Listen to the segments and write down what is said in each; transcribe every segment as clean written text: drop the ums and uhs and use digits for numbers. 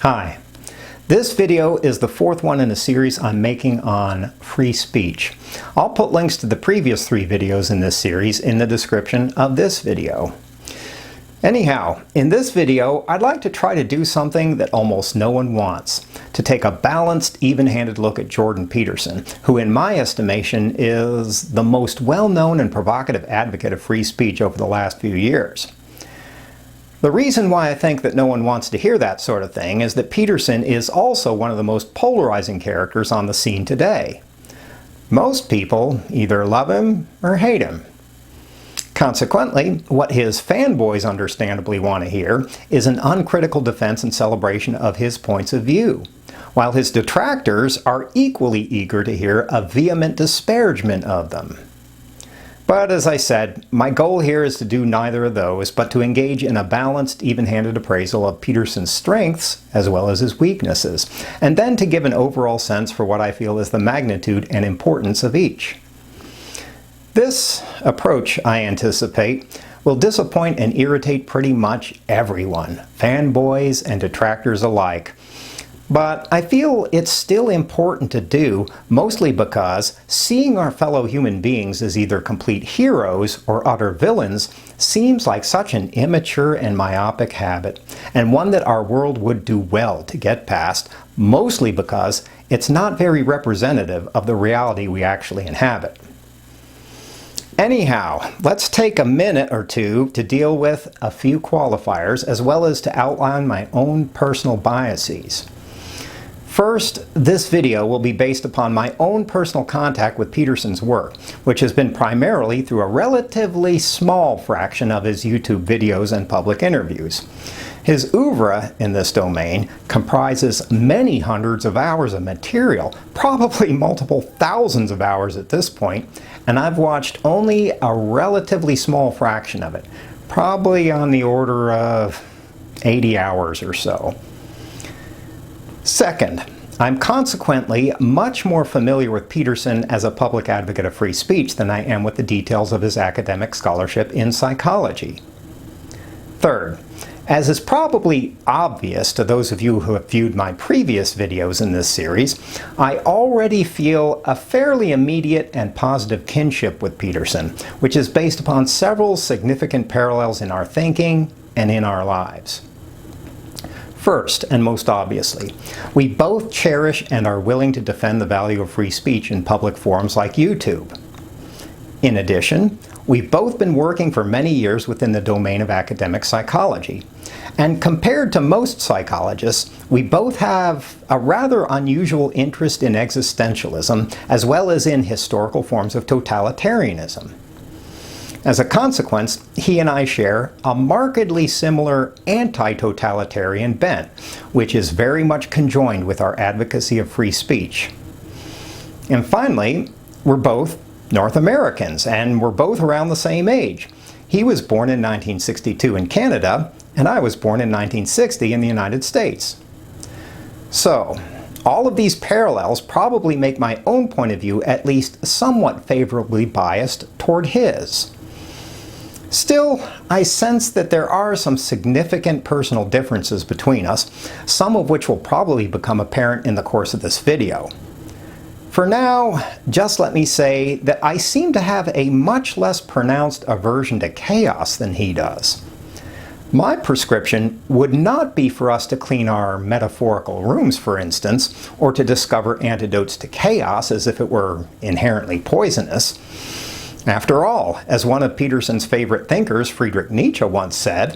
Hi. This video is the fourth one in a series I'm making on free speech. I'll put links to the previous 3 videos in this series in the description of this video. Anyhow, in this video, I'd like to try to do something that almost no one wants. To take a balanced, even-handed look at Jordan Peterson, who in my estimation is the most well-known and provocative advocate of free speech over the last few years. The reason why I think that no one wants to hear that sort of thing is that Peterson is also one of the most polarizing characters on the scene today. Most people either love him or hate him. Consequently, what his fanboys understandably want to hear is an uncritical defense and celebration of his points of view, while his detractors are equally eager to hear a vehement disparagement of them. But as I said, my goal here is to do neither of those, but to engage in a balanced, even-handed appraisal of Peterson's strengths as well as his weaknesses, and then to give an overall sense for what I feel is the magnitude and importance of each. This approach, I anticipate, will disappoint and irritate pretty much everyone, fanboys and detractors alike. But I feel it's still important to do, mostly because seeing our fellow human beings as either complete heroes or utter villains seems like such an immature and myopic habit, and one that our world would do well to get past, mostly because it's not very representative of the reality we actually inhabit. Anyhow, let's take a minute or two to deal with a few qualifiers as well as to outline my own personal biases. First, this video will be based upon my own personal contact with Peterson's work, which has been primarily through a relatively small fraction of his YouTube videos and public interviews. His oeuvre in this domain comprises many hundreds of hours of material, probably multiple thousands of hours at this point, and I've watched only a relatively small fraction of it, probably on the order of 80 hours or so. Second, I'm consequently much more familiar with Peterson as a public advocate of free speech than I am with the details of his academic scholarship in psychology. Third, as is probably obvious to those of you who have viewed my previous videos in this series, I already feel a fairly immediate and positive kinship with Peterson, which is based upon several significant parallels in our thinking and in our lives. First, and most obviously, we both cherish and are willing to defend the value of free speech in public forums like YouTube. In addition, we've both been working for many years within the domain of academic psychology. And compared to most psychologists, we both have a rather unusual interest in existentialism as well as in historical forms of totalitarianism. As a consequence, he and I share a markedly similar anti-totalitarian bent, which is very much conjoined with our advocacy of free speech. And finally, we're both North Americans, and we're both around the same age. He was born in 1962 in Canada, and I was born in 1960 in the United States. So, all of these parallels probably make my own point of view at least somewhat favorably biased toward his. Still, I sense that there are some significant personal differences between us, some of which will probably become apparent in the course of this video. For now, just let me say that I seem to have a much less pronounced aversion to chaos than he does. My prescription would not be for us to clean our metaphorical rooms, for instance, or to discover antidotes to chaos as if it were inherently poisonous. After all, as one of Peterson's favorite thinkers, Friedrich Nietzsche, once said,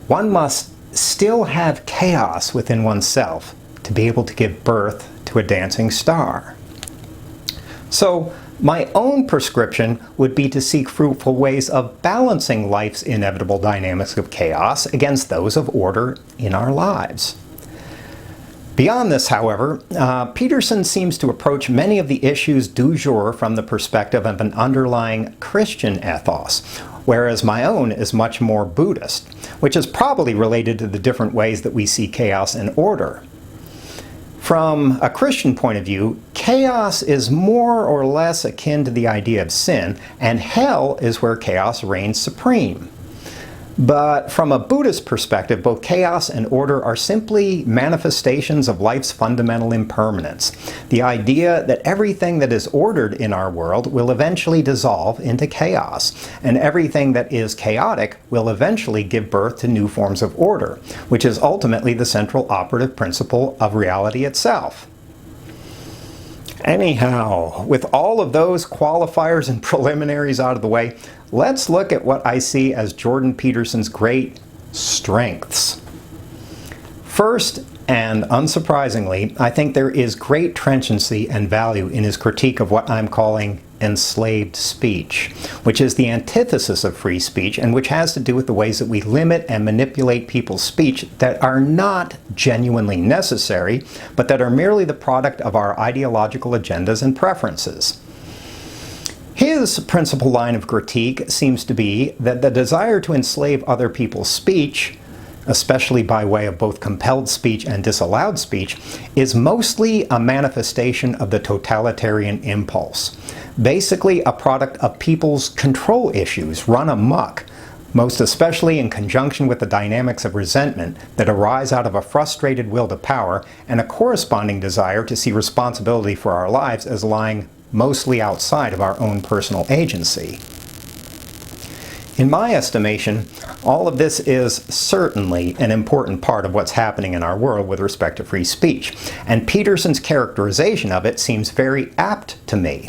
one must still have chaos within oneself to be able to give birth to a dancing star. So, my own prescription would be to seek fruitful ways of balancing life's inevitable dynamics of chaos against those of order in our lives. Beyond this, however, Peterson seems to approach many of the issues du jour from the perspective of an underlying Christian ethos, whereas my own is much more Buddhist, which is probably related to the different ways that we see chaos and order. From a Christian point of view, chaos is more or less akin to the idea of sin, and hell is where chaos reigns supreme. But from a Buddhist perspective, both chaos and order are simply manifestations of life's fundamental impermanence. The idea that everything that is ordered in our world will eventually dissolve into chaos, and everything that is chaotic will eventually give birth to new forms of order, which is ultimately the central operative principle of reality itself. Anyhow, with all of those qualifiers and preliminaries out of the way, let's look at what I see as Jordan Peterson's great strengths. First, and unsurprisingly, I think there is great trenchantcy and value in his critique of what I'm calling enslaved speech, which is the antithesis of free speech and which has to do with the ways that we limit and manipulate people's speech that are not genuinely necessary, but that are merely the product of our ideological agendas and preferences. His principal line of critique seems to be that the desire to enslave other people's speech, especially by way of both compelled speech and disallowed speech, is mostly a manifestation of the totalitarian impulse. Basically a product of people's control issues run amok, most especially in conjunction with the dynamics of resentment that arise out of a frustrated will to power and a corresponding desire to see responsibility for our lives as lying mostly outside of our own personal agency. In my estimation, all of this is certainly an important part of what's happening in our world with respect to free speech, and Peterson's characterization of it seems very apt to me.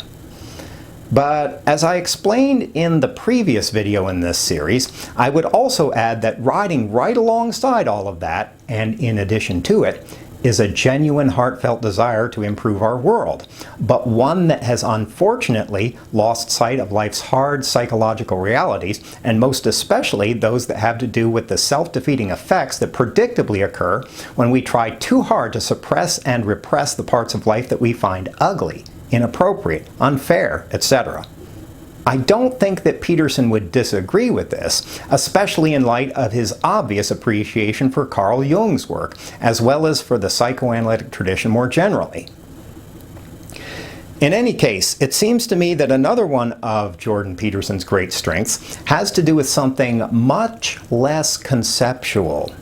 But as I explained in the previous video in this series, I would also add that riding right alongside all of that, and in addition to it, is a genuine heartfelt desire to improve our world, but one that has unfortunately lost sight of life's hard psychological realities, and most especially those that have to do with the self-defeating effects that predictably occur when we try too hard to suppress and repress the parts of life that we find ugly, inappropriate, unfair, etc. I don't think that Peterson would disagree with this, especially in light of his obvious appreciation for Carl Jung's work, as well as for the psychoanalytic tradition more generally. In any case, it seems to me that another one of Jordan Peterson's great strengths has to do with something much less conceptual.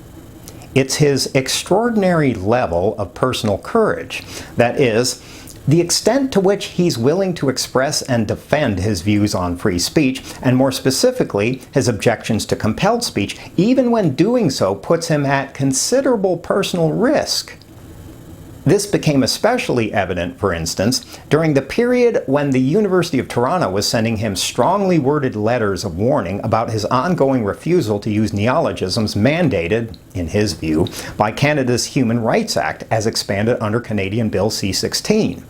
It's his extraordinary level of personal courage. That is, the extent to which he's willing to express and defend his views on free speech, and more specifically, his objections to compelled speech, even when doing so puts him at considerable personal risk. This became especially evident, for instance, during the period when the University of Toronto was sending him strongly worded letters of warning about his ongoing refusal to use neologisms mandated, in his view, by Canada's Human Rights Act as expanded under Canadian Bill C-16.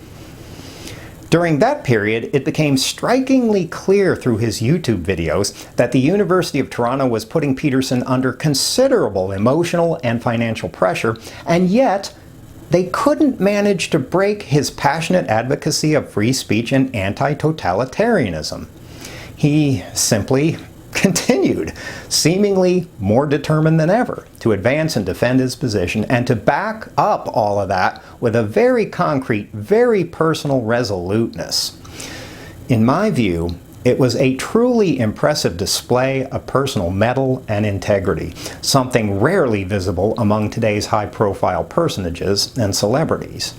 During that period, it became strikingly clear through his YouTube videos that the University of Toronto was putting Peterson under considerable emotional and financial pressure, and yet they couldn't manage to break his passionate advocacy of free speech and anti-totalitarianism. He simply continued, seemingly more determined than ever, to advance and defend his position and to back up all of that with a very concrete, very personal resoluteness. In my view, it was a truly impressive display of personal mettle and integrity, something rarely visible among today's high-profile personages and celebrities.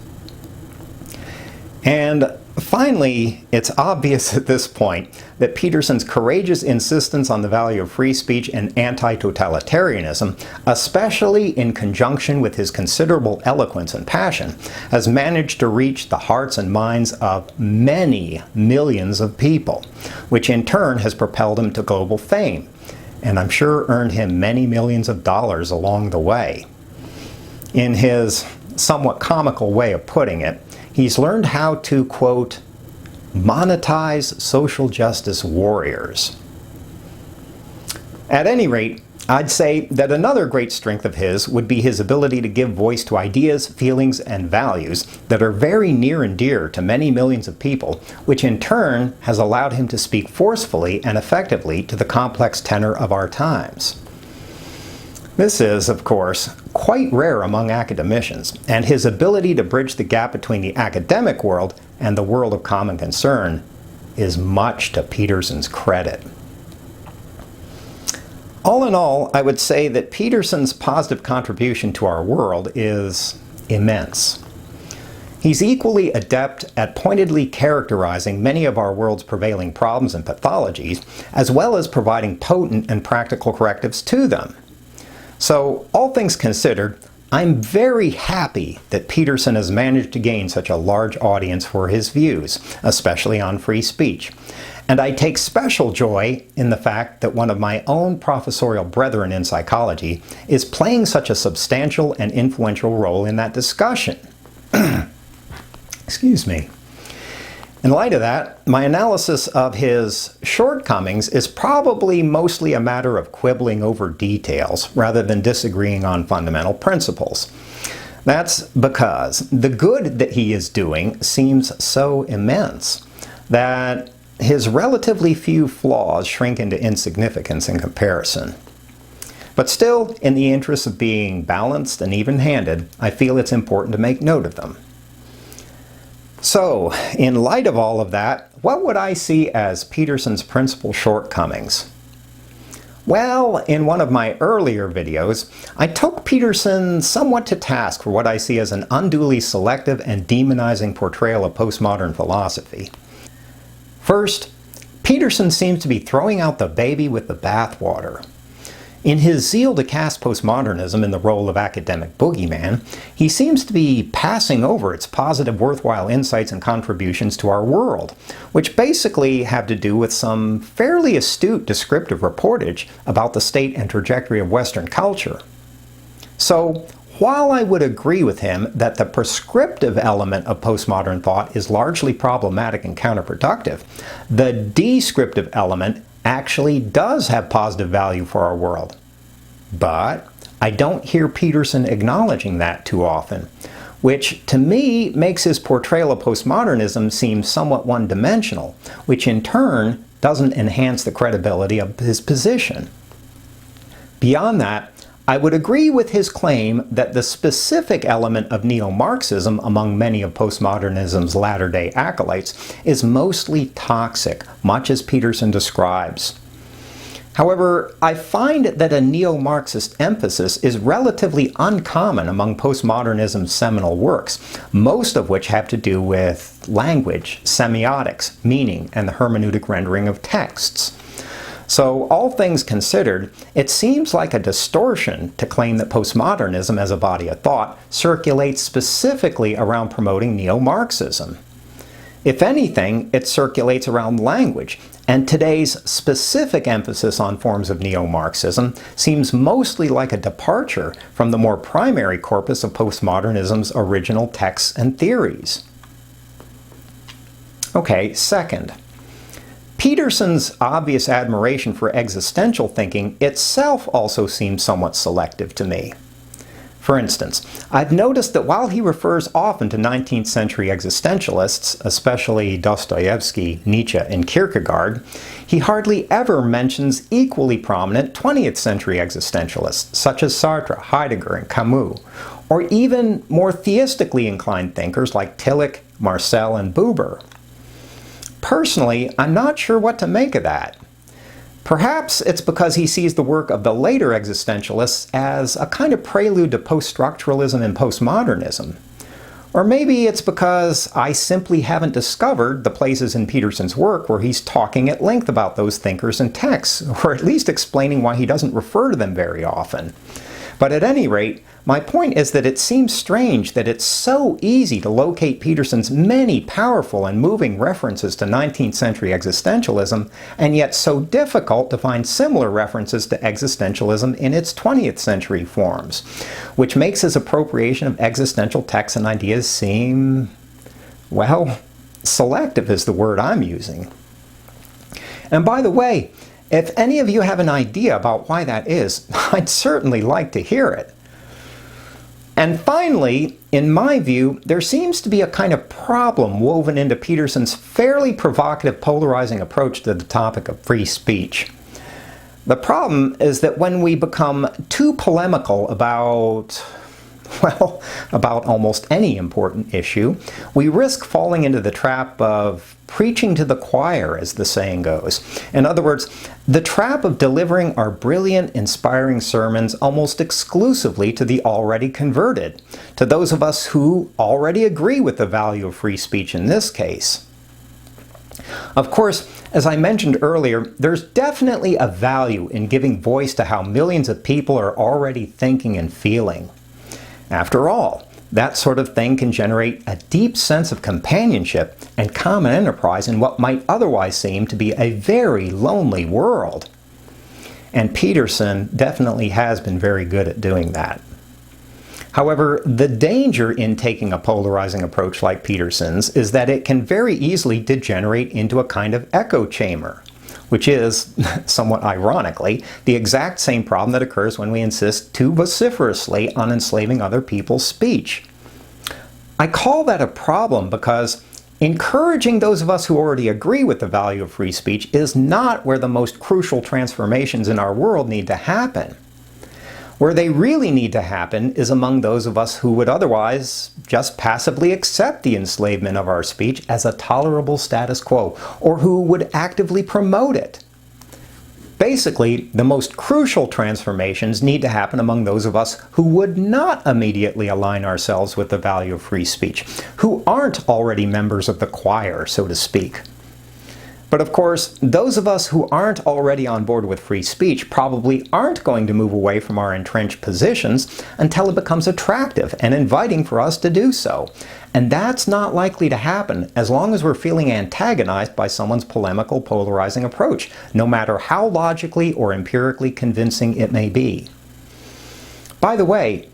And finally, it's obvious at this point that Peterson's courageous insistence on the value of free speech and anti-totalitarianism, especially in conjunction with his considerable eloquence and passion, has managed to reach the hearts and minds of many millions of people, which in turn has propelled him to global fame, and I'm sure earned him many millions of dollars along the way. In his somewhat comical way of putting it, he's learned how to, quote, monetize social justice warriors. At any rate, I'd say that another great strength of his would be his ability to give voice to ideas, feelings, and values that are very near and dear to many millions of people, which in turn has allowed him to speak forcefully and effectively to the complex tenor of our times. This is, of course, quite rare among academicians, and his ability to bridge the gap between the academic world and the world of common concern is much to Peterson's credit. All in all, I would say that Peterson's positive contribution to our world is immense. He's equally adept at pointedly characterizing many of our world's prevailing problems and pathologies, as well as providing potent and practical correctives to them. So, all things considered, I'm very happy that Peterson has managed to gain such a large audience for his views, especially on free speech. And I take special joy in the fact that one of my own professorial brethren in psychology is playing such a substantial and influential role in that discussion. Excuse me. In light of that, my analysis of his shortcomings is probably mostly a matter of quibbling over details rather than disagreeing on fundamental principles. That's because the good that he is doing seems so immense that his relatively few flaws shrink into insignificance in comparison. But still, in the interest of being balanced and even-handed, I feel it's important to make note of them. So, in light of all of that, what would I see as Peterson's principal shortcomings? Well, in one of my earlier videos, I took Peterson somewhat to task for what I see as an unduly selective and demonizing portrayal of postmodern philosophy. First, Peterson seems to be throwing out the baby with the bathwater. In his zeal to cast postmodernism in the role of academic boogeyman, he seems to be passing over its positive, worthwhile insights and contributions to our world, which basically have to do with some fairly astute descriptive reportage about the state and trajectory of Western culture. So, while I would agree with him that the prescriptive element of postmodern thought is largely problematic and counterproductive, the descriptive element actually does have positive value for our world. But I don't hear Peterson acknowledging that too often, which to me makes his portrayal of postmodernism seem somewhat one-dimensional, which in turn doesn't enhance the credibility of his position. Beyond that, I would agree with his claim that the specific element of neo-Marxism among many of postmodernism's latter-day acolytes is mostly toxic, much as Peterson describes. However, I find that a neo-Marxist emphasis is relatively uncommon among postmodernism's seminal works, most of which have to do with language, semiotics, meaning, and the hermeneutic rendering of texts. So, all things considered, it seems like a distortion to claim that postmodernism as a body of thought circulates specifically around promoting neo-Marxism. If anything, it circulates around language, and today's specific emphasis on forms of neo-Marxism seems mostly like a departure from the more primary corpus of postmodernism's original texts and theories. Okay, second. Peterson's obvious admiration for existential thinking itself also seems somewhat selective to me. For instance, I've noticed that while he refers often to 19th century existentialists, especially Dostoevsky, Nietzsche, and Kierkegaard, he hardly ever mentions equally prominent 20th century existentialists, such as Sartre, Heidegger, and Camus, or even more theistically inclined thinkers like Tillich, Marcel, and Buber. Personally, I'm not sure what to make of that. Perhaps it's because he sees the work of the later existentialists as a kind of prelude to post-structuralism and postmodernism. Or maybe it's because I simply haven't discovered the places in Peterson's work where he's talking at length about those thinkers and texts, or at least explaining why he doesn't refer to them very often. But at any rate, my point is that it seems strange that it's so easy to locate Peterson's many powerful and moving references to 19th century existentialism, and yet so difficult to find similar references to existentialism in its 20th century forms, which makes his appropriation of existential texts and ideas seem, well, selective is the word I'm using. And by the way, if any of you have an idea about why that is, I'd certainly like to hear it. And finally, in my view, there seems to be a kind of problem woven into Peterson's fairly provocative, polarizing approach to the topic of free speech. The problem is that when we become too polemical about, well, about almost any important issue, we risk falling into the trap of preaching to the choir, as the saying goes. In other words, the trap of delivering our brilliant, inspiring sermons almost exclusively to the already converted, to those of us who already agree with the value of free speech in this case. Of course, as I mentioned earlier, there's definitely a value in giving voice to how millions of people are already thinking and feeling. After all, that sort of thing can generate a deep sense of companionship and common enterprise in what might otherwise seem to be a very lonely world. And Peterson definitely has been very good at doing that. However, the danger in taking a polarizing approach like Peterson's is that it can very easily degenerate into a kind of echo chamber, which is, somewhat ironically, the exact same problem that occurs when we insist too vociferously on enslaving other people's speech. I call that a problem because encouraging those of us who already agree with the value of free speech is not where the most crucial transformations in our world need to happen. Where they really need to happen is among those of us who would otherwise just passively accept the enslavement of our speech as a tolerable status quo, or who would actively promote it. Basically, the most crucial transformations need to happen among those of us who would not immediately align ourselves with the value of free speech, who aren't already members of the choir, so to speak. But of course, those of us who aren't already on board with free speech probably aren't going to move away from our entrenched positions until it becomes attractive and inviting for us to do so. And that's not likely to happen as long as we're feeling antagonized by someone's polemical, polarizing approach, no matter how logically or empirically convincing it may be. By the way,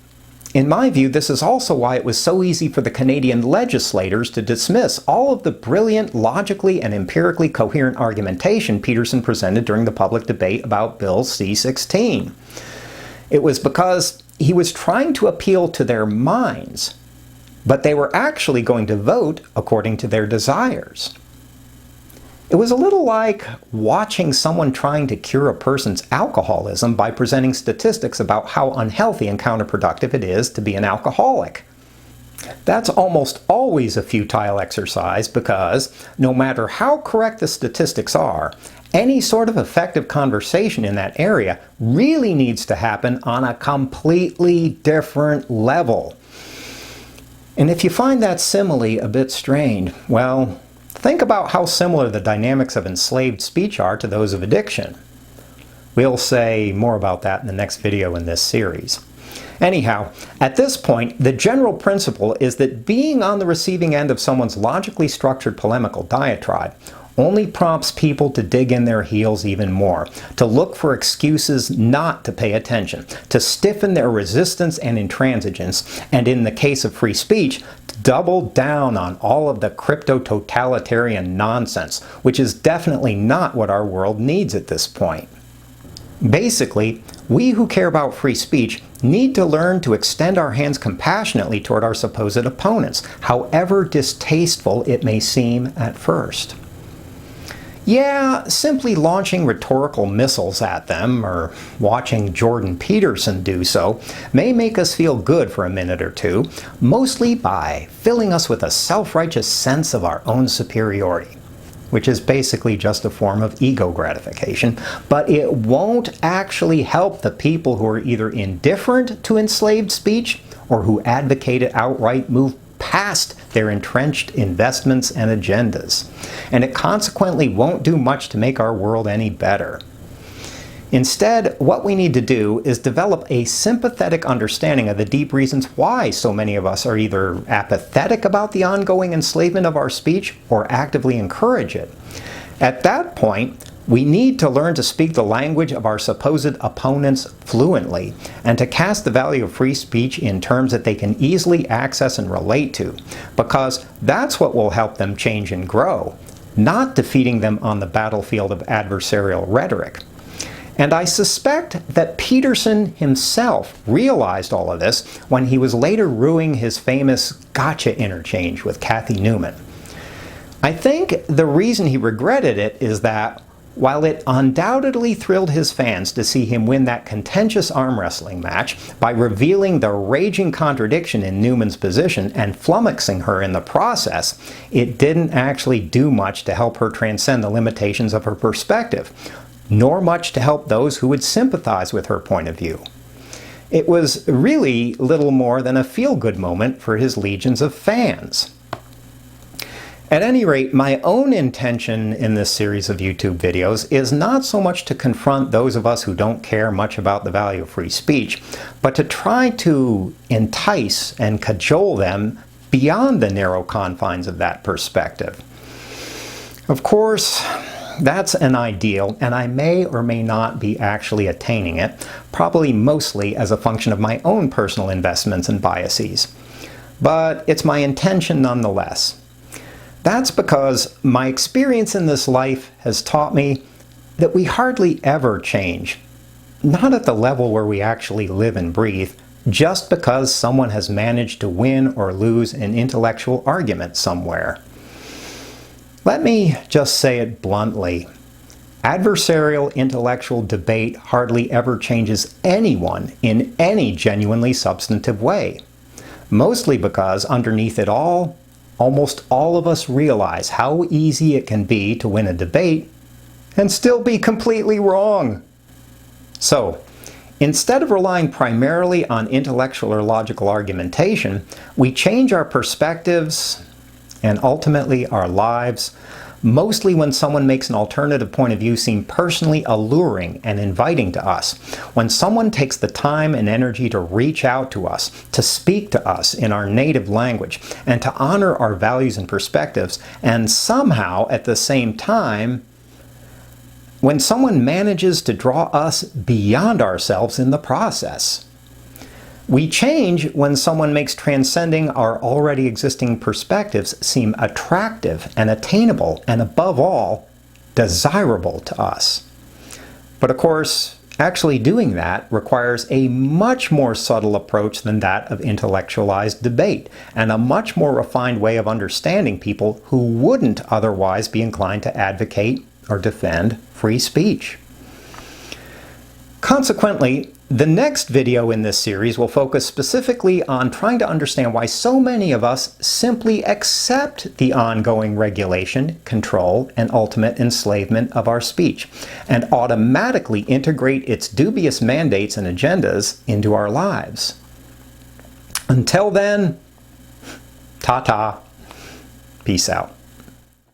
in my view, this is also why it was so easy for the Canadian legislators to dismiss all of the brilliant, logically and empirically coherent argumentation Peterson presented during the public debate about Bill C-16. It was because he was trying to appeal to their minds, but they were actually going to vote according to their desires. It was a little like watching someone trying to cure a person's alcoholism by presenting statistics about how unhealthy and counterproductive it is to be an alcoholic. That's almost always a futile exercise because, no matter how correct the statistics are, any sort of effective conversation in that area really needs to happen on a completely different level. And if you find that simile a bit strange, well, think about how similar the dynamics of enslaved speech are to those of addiction. We'll say more about that in the next video in this series. Anyhow, at this point, the general principle is that being on the receiving end of someone's logically structured polemical diatribe only prompts people to dig in their heels even more, to look for excuses not to pay attention, to stiffen their resistance and intransigence, and in the case of free speech, to double down on all of the crypto-totalitarian nonsense, which is definitely not what our world needs at this point. Basically, we who care about free speech need to learn to extend our hands compassionately toward our supposed opponents, however distasteful it may seem at first. Yeah, simply launching rhetorical missiles at them, or watching Jordan Peterson do so, may make us feel good for a minute or two, mostly by filling us with a self-righteous sense of our own superiority, which is basically just a form of ego gratification, but it won't actually help the people who are either indifferent to enslaved speech or who advocate it outright move past their entrenched investments and agendas, and it consequently won't do much to make our world any better. Instead, what we need to do is develop a sympathetic understanding of the deep reasons why so many of us are either apathetic about the ongoing enslavement of our speech or actively encourage it. At that point, we need to learn to speak the language of our supposed opponents fluently and to cast the value of free speech in terms that they can easily access and relate to, because that's what will help them change and grow, not defeating them on the battlefield of adversarial rhetoric. And I suspect that Peterson himself realized all of this when he was later ruining his famous gotcha interchange with Cathy Newman. I think the reason he regretted it is that While it undoubtedly thrilled his fans to see him win that contentious arm wrestling match by revealing the raging contradiction in Newman's position and flummoxing her in the process, it didn't actually do much to help her transcend the limitations of her perspective, nor much to help those who would sympathize with her point of view. It was really little more than a feel-good moment for his legions of fans. At any rate, my own intention in this series of YouTube videos is not so much to confront those of us who don't care much about the value of free speech, but to try to entice and cajole them beyond the narrow confines of that perspective. Of course, that's an ideal, and I may or may not be actually attaining it, probably mostly as a function of my own personal investments and biases. But it's my intention nonetheless. That's because my experience in this life has taught me that we hardly ever change, not at the level where we actually live and breathe, just because someone has managed to win or lose an intellectual argument somewhere. Let me just say it bluntly. Adversarial intellectual debate hardly ever changes anyone in any genuinely substantive way, mostly because underneath it all, almost all of us realize how easy it can be to win a debate and still be completely wrong. So, instead of relying primarily on intellectual or logical argumentation, we change our perspectives and ultimately our lives, mostly when someone makes an alternative point of view seem personally alluring and inviting to us, when someone takes the time and energy to reach out to us, to speak to us in our native language, and to honor our values and perspectives, and somehow at the same time, when someone manages to draw us beyond ourselves in the process. We change when someone makes transcending our already existing perspectives seem attractive and attainable and, above all, desirable to us. But of course, actually doing that requires a much more subtle approach than that of intellectualized debate, and a much more refined way of understanding people who wouldn't otherwise be inclined to advocate or defend free speech. Consequently, the next video in this series will focus specifically on trying to understand why so many of us simply accept the ongoing regulation, control, and ultimate enslavement of our speech, and automatically integrate its dubious mandates and agendas into our lives. Until then, ta-ta. Peace out.